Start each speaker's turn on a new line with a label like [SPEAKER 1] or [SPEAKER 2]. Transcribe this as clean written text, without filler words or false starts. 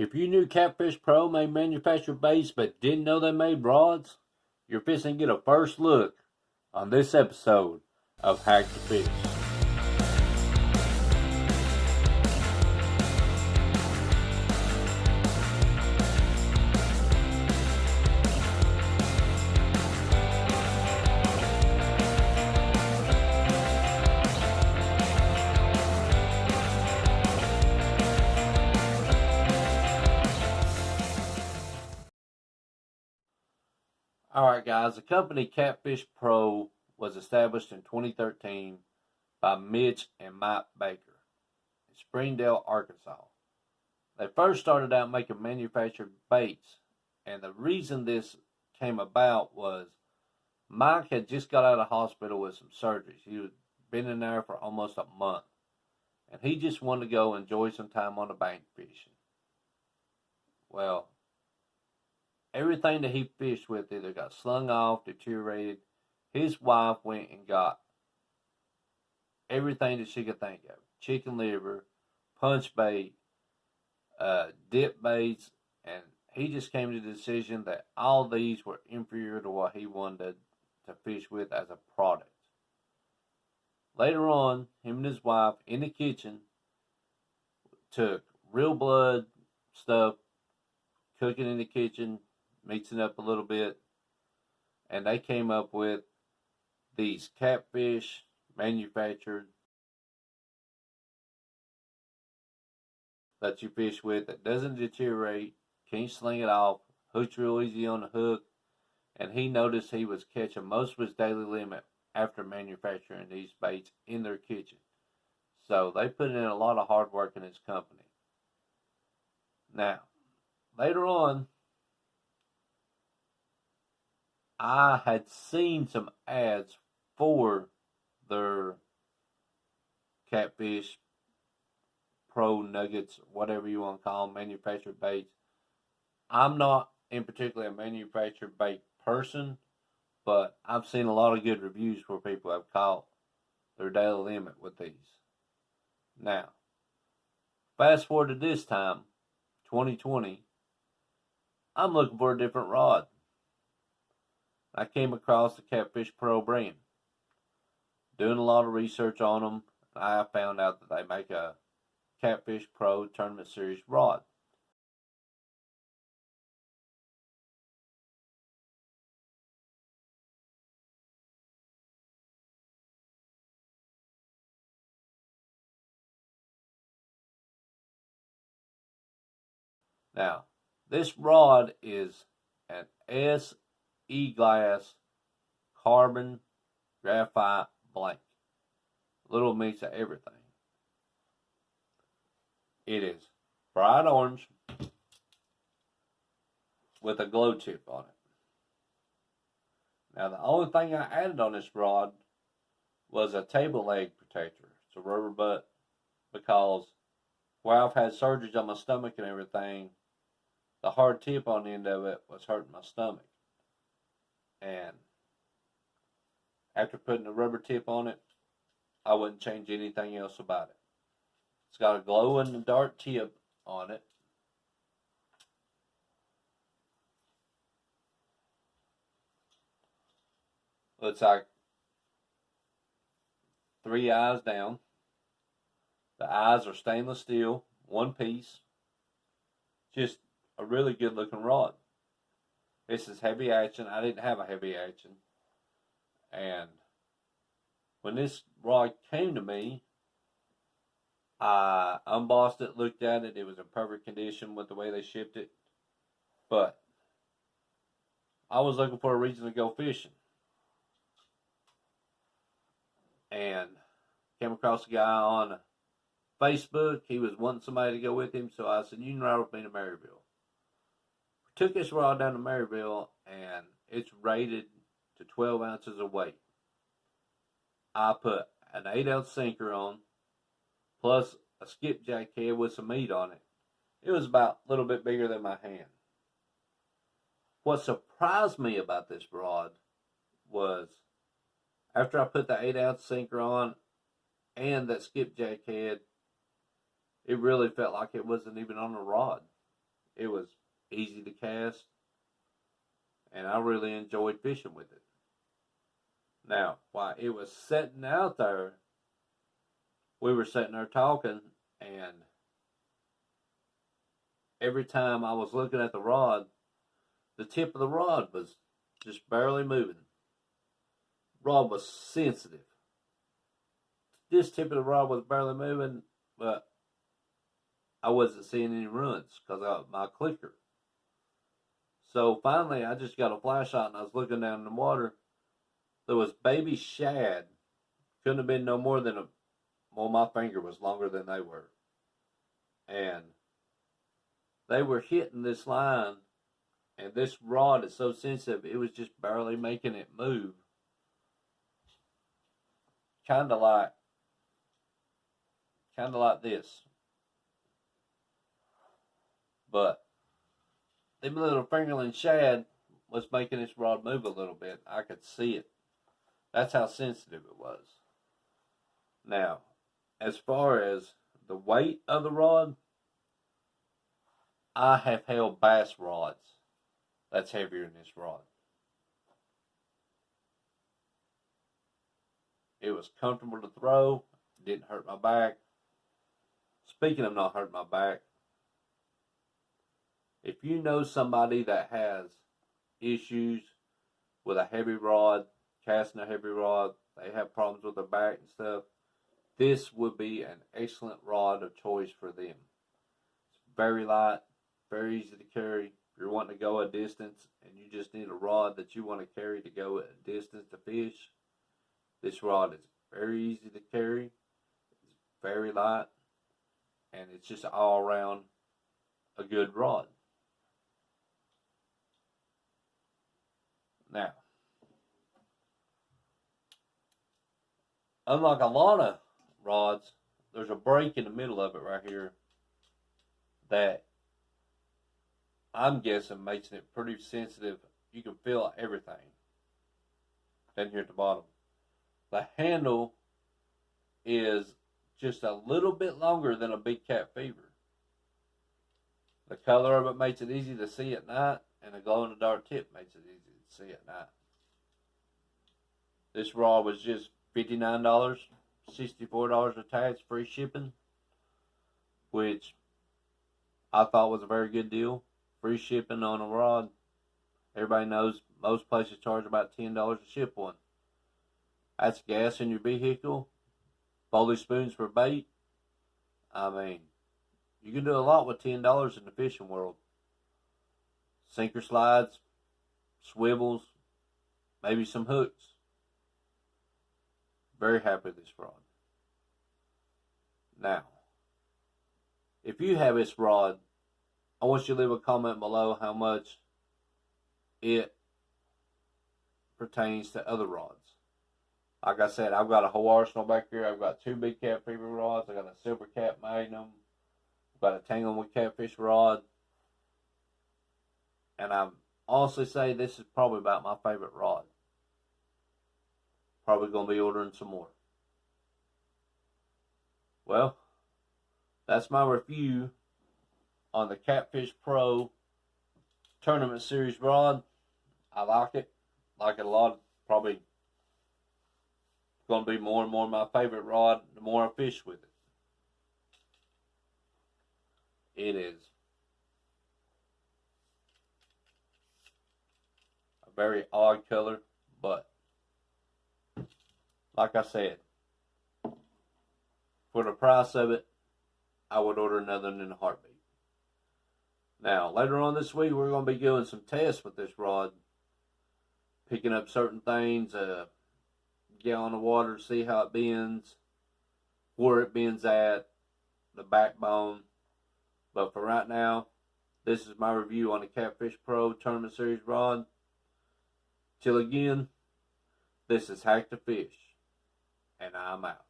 [SPEAKER 1] If you knew Catfish Pro made manufactured baits but didn't know they made rods, you're fixing to get a first look on this episode of Hack the Fish. Alright guys, the company Catfish Pro was established in 2013 by Mitch and Mike Baker in Springdale, Arkansas. They first started out making manufactured baits, and the reason this came about was Mike had just got out of hospital with some surgeries. He had been in there for almost a month, and he just wanted to go enjoy some time on the bank fishing. Well, everything that he fished with either got slung off, deteriorated. His wife went and got everything that she could think of. Chicken liver, punch bait, dip baits, and he just came to the decision that all these were inferior to what he wanted to fish with as a product. Later on, him and his wife in the kitchen took real blood stuff, cooking in the kitchen, mixing up a little bit, and they came up with these Catfish manufactured that you fish with that doesn't deteriorate, can't sling it off, hooks real easy on the hook, and he noticed he was catching most of his daily limit after manufacturing these baits in their kitchen. So they put in a lot of hard work in his company. Now, later on, I had seen some ads for their Catfish Pro Nuggets, whatever you want to call them, manufactured baits. I'm not in particular a manufactured bait person, but I've seen a lot of good reviews where people have caught their daily limit with these. Now, fast forward to this time, 2020, I'm looking for a different rod. I came across the Catfish Pro brand. Doing a lot of research on them, I found out that they make a Catfish Pro Tournament Series rod. Now, this rod is an SE glass carbon graphite blank. Little mix of everything. It is bright orange with a glow tip on it. Now, the only thing I added on this rod was a table leg protector. It's a rubber butt because where I've had surgeries on my stomach and everything, the hard tip on the end of it was hurting my stomach. And after putting the rubber tip on it, I wouldn't change anything else about it. It's got a glow in the dark tip on it. Looks like 3 eyes down. The eyes are stainless steel, one piece. Just a really good looking rod. This is heavy action. I didn't have a heavy action. And when this rod came to me, I unbossed it, looked at it. It was in perfect condition with the way they shipped it. But I was looking for a reason to go fishing. And came across a guy on Facebook. He was wanting somebody to go with him. So I said, you can ride with me to Maryville. Took this rod down to Maryville, and it's rated to 12 ounces of weight. I put an 8-ounce sinker on, plus a skipjack head with some meat on it. It was about a little bit bigger than my hand. What surprised me about this rod was after I put the 8-ounce sinker on and that skipjack head, it really felt like it wasn't even on the rod. It was easy to cast, and I really enjoyed fishing with it. Now, while it was sitting out there, we were sitting there talking, and every time I was looking at the rod, the tip of the rod was just barely moving. Rod was sensitive. This tip of the rod was barely moving, but I wasn't seeing any runs because of my clicker. So finally, I just got a flashlight and I was looking down in the water. There was baby shad. Couldn't have been no more than my finger was longer than they were. And they were hitting this line, and this rod is so sensitive, it was just barely making it move. Kind of like this. But them little fingerling shad was making this rod move a little bit. I could see it. That's how sensitive it was. Now, as far as the weight of the rod, I have held bass rods that's heavier than this rod. It was comfortable to throw. Didn't hurt my back. Speaking of not hurting my back, if you know somebody that has issues with a heavy rod, casting a heavy rod, they have problems with their back and stuff, this would be an excellent rod of choice for them. It's very light, very easy to carry. If you're wanting to go a distance and you just need a rod that you want to carry to go a distance to fish, this rod is very easy to carry. It's very light, and it's just all around a good rod. Now, unlike a lot of rods, there's a break in the middle of it right here that I'm guessing makes it pretty sensitive. You can feel everything down here at the bottom. The handle is just a little bit longer than a big cat fever. The color of it makes it easy to see at night, and the glow in the dark tip makes it easy to see at night. This rod was just $59, $64 attached, free shipping, which I thought was a very good deal. Free shipping on a rod. Everybody knows most places charge about $10 to ship one. That's gas in your vehicle, bowling spoons for bait. I mean, you can do a lot with $10 in the fishing world. Sinker slides, swivels, maybe some hooks. Very happy with this rod. Now, if you have this rod, I want you to leave a comment below how much it pertains to other rods. Like I said, I've got a whole arsenal back here. I've got 2 big cat fever rods. I got a silver cat magnum. I've got a tanglewood catfish rod. And I honestly say this is probably about my favorite rod. Probably going to be ordering some more. Well, that's my review on the Catfish Pro Tournament Series rod. I like it. Like it a lot. Probably going to be more and more my favorite rod the more I fish with it. It is a very odd color, but like I said, for the price of it, I would order another in a heartbeat. Now, later on this week, we're going to be doing some tests with this rod, picking up certain things, gallon of water, see how it bends, where it bends at, the backbone. But for right now, this is my review on the Catfish Pro Tournament Series rod. Till again, this is Hack to Fish, and I'm out.